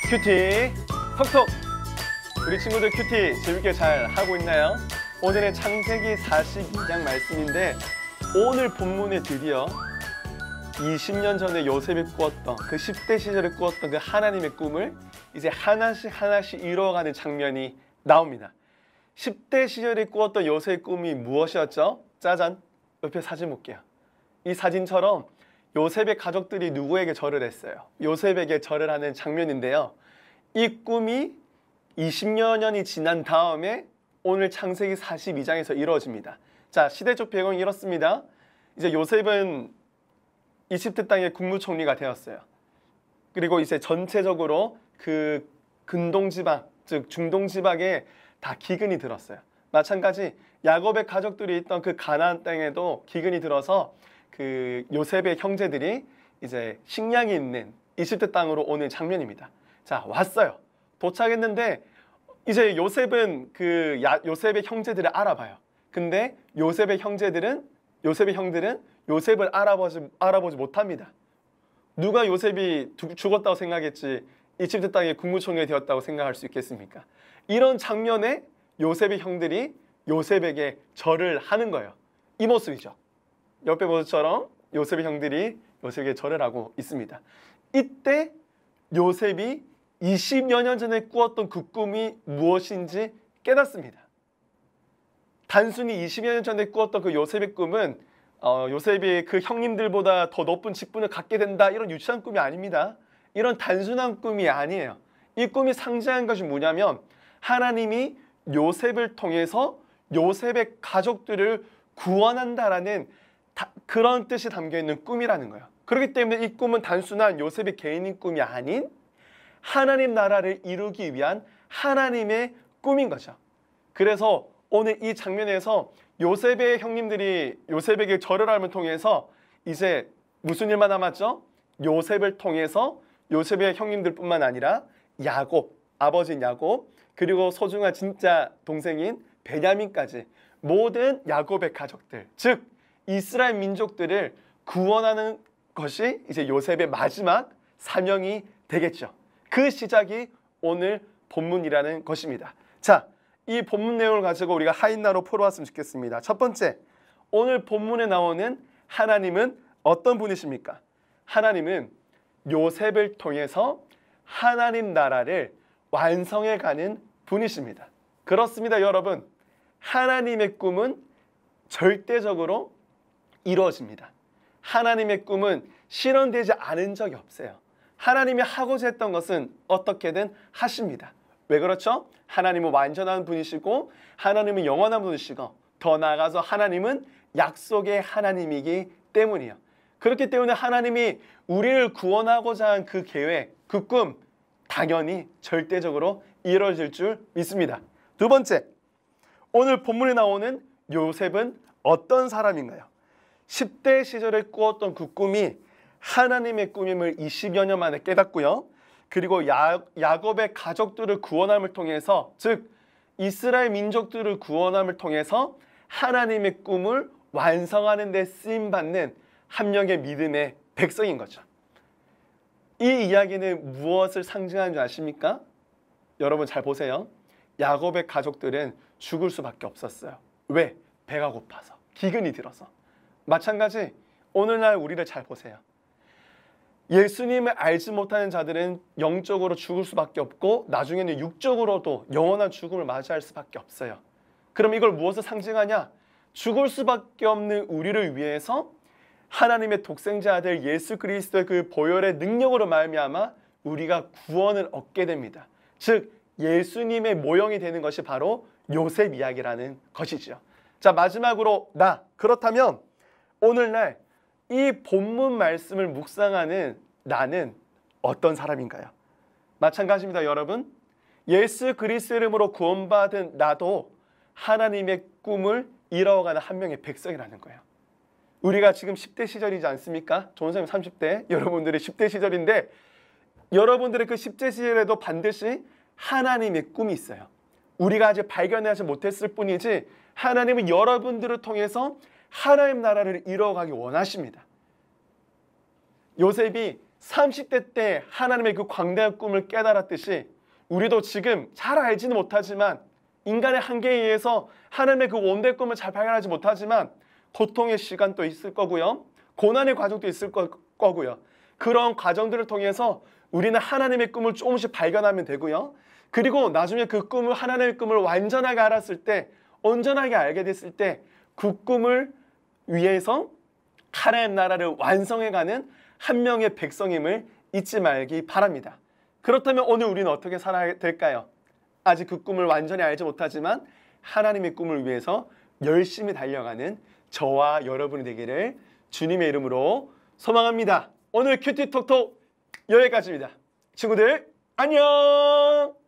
큐티 톡톡. 우리 친구들 큐티 재밌게 잘 하고 있나요? 오늘은 창세기 42장 말씀인데 오늘 본문에 드디어 20년 전에 요셉이 꾸었던 그 10대 시절에 꾸었던 그 하나님의 꿈을 이제 하나씩 하나씩 이루어가는 장면이 나옵니다. 10대 시절에 꾸었던 요셉의 꿈이 무엇이었죠? 짜잔! 옆에 사진 볼게요. 이 사진처럼 요셉의 가족들이 누구에게 절을 했어요? 요셉에게 절을 하는 장면인데요. 이 꿈이 20여 년이 지난 다음에 오늘 창세기 42장에서 이루어집니다. 자, 시대적 배경이 이렇습니다. 이제 요셉은 이집트 땅의 국무총리가 되었어요. 그리고 이제 전체적으로 그 근동지방, 즉 중동지방에 다 기근이 들었어요. 마찬가지 야곱의 가족들이 있던 그 가나안 땅에도 기근이 들어서 그 요셉의 형제들이 이제 식량이 있는 이집트 땅으로 오는 장면입니다. 자, 왔어요. 도착했는데 이제 요셉은 요셉의 형제들을 알아봐요. 근데 요셉의 형들은 요셉을 알아보지 못합니다. 누가 요셉이 죽었다고 생각했지 이집트 땅의 국무총리가 되었다고 생각할 수 있겠습니까? 이런 장면에 요셉의 형들이 요셉에게 절을 하는 거예요. 이 모습이죠. 옆에 모습처럼 요셉의 형들이 요셉에게 절을 하고 있습니다. 이때 요셉이 20여 년 전에 꾸었던 그 꿈이 무엇인지 깨닫습니다. 단순히 20여 년 전에 꾸었던 그 요셉의 꿈은 요셉이 그 형님들보다 더 높은 직분을 갖게 된다 이런 유치한 꿈이 아닙니다. 이런 단순한 꿈이 아니에요. 이 꿈이 상징하는 것이 뭐냐면 하나님이 요셉을 통해서 요셉의 가족들을 구원한다라는 그런 뜻이 담겨있는 꿈이라는 거예요. 그렇기 때문에 이 꿈은 단순한 요셉의 개인의 꿈이 아닌 하나님 나라를 이루기 위한 하나님의 꿈인 거죠. 그래서 오늘 이 장면에서 요셉의 형님들이 요셉에게 절을 함을 통해서 이제 무슨 일만 남았죠? 요셉을 통해서 요셉의 형님들뿐만 아니라 야곱, 아버지인 야곱, 그리고 소중한 진짜 동생인 베냐민까지 모든 야곱의 가족들, 즉 이스라엘 민족들을 구원하는 것이 이제 요셉의 마지막 사명이 되겠죠. 그 시작이 오늘 본문이라는 것입니다. 자, 이 본문 내용을 가지고 우리가 하인나로 풀어왔으면 좋겠습니다. 첫 번째, 오늘 본문에 나오는 하나님은 어떤 분이십니까? 하나님은 요셉을 통해서 하나님 나라를 완성해가는 분이십니다. 그렇습니다, 여러분. 하나님의 꿈은 절대적으로 이루어집니다. 하나님의 꿈은 실현되지 않은 적이 없어요. 하나님이 하고자 했던 것은 어떻게든 하십니다. 왜 그렇죠? 하나님은 완전한 분이시고 하나님은 영원한 분이시고 더 나아가서 하나님은 약속의 하나님이기 때문이에요. 그렇기 때문에 하나님이 우리를 구원하고자 한 그 계획, 그 꿈 당연히 절대적으로 이루어질 줄 믿습니다. 두 번째, 오늘 본문에 나오는 요셉은 어떤 사람인가요? 10대 시절에 꾸었던 그 꿈이 하나님의 꿈임을 20여 년 만에 깨닫고요. 그리고 야곱의 가족들을 구원함을 통해서, 즉 이스라엘 민족들을 구원함을 통해서 하나님의 꿈을 완성하는 데 쓰임받는 한 명의 믿음의 백성인 거죠. 이 이야기는 무엇을 상징하는 줄 아십니까? 여러분 잘 보세요. 야곱의 가족들은 죽을 수밖에 없었어요. 왜? 배가 고파서, 기근이 들어서. 마찬가지 오늘날 우리를 잘 보세요. 예수님을 알지 못하는 자들은 영적으로 죽을 수밖에 없고 나중에는 육적으로도 영원한 죽음을 맞이할 수밖에 없어요. 그럼 이걸 무엇을 상징하냐? 죽을 수밖에 없는 우리를 위해서 하나님의 독생자 아들 예수 그리스도의 그 보혈의 능력으로 말미암아 우리가 구원을 얻게 됩니다. 즉 예수님의 모형이 되는 것이 바로 요셉 이야기라는 것이죠. 자, 마지막으로 그렇다면 오늘날 이 본문 말씀을 묵상하는 나는 어떤 사람인가요? 마찬가지입니다, 여러분. 예수 그리스도 이름으로 구원받은 나도 하나님의 꿈을 이뤄가는 한 명의 백성이라는 거예요. 우리가 지금 10대 시절이지 않습니까? 조원사님 30대, 여러분들이 10대 시절인데 여러분들의 그 10대 시절에도 반드시 하나님의 꿈이 있어요. 우리가 아직 발견하지 못했을 뿐이지 하나님은 여러분들을 통해서 하나님 나라를 이뤄가기 원하십니다. 요셉이 30대 때 하나님의 그 광대한 꿈을 깨달았듯이 우리도 지금 잘 알지는 못하지만 인간의 한계에 의해서 하나님의 그 원대 꿈을 잘 발견하지 못하지만 고통의 시간도 있을 거고요. 고난의 과정도 있을 거고요. 그런 과정들을 통해서 우리는 하나님의 꿈을 조금씩 발견하면 되고요. 그리고 나중에 그 꿈을 하나님의 꿈을 완전하게 알았을 때 온전하게 알게 됐을 때 그 꿈을 위해서 하나님 나라를 완성해가는 한 명의 백성임을 잊지 말기 바랍니다. 그렇다면 오늘 우리는 어떻게 살아야 될까요? 아직 그 꿈을 완전히 알지 못하지만 하나님의 꿈을 위해서 열심히 달려가는 저와 여러분이 되기를 주님의 이름으로 소망합니다. 오늘 큐티톡톡 여기까지입니다. 친구들 안녕.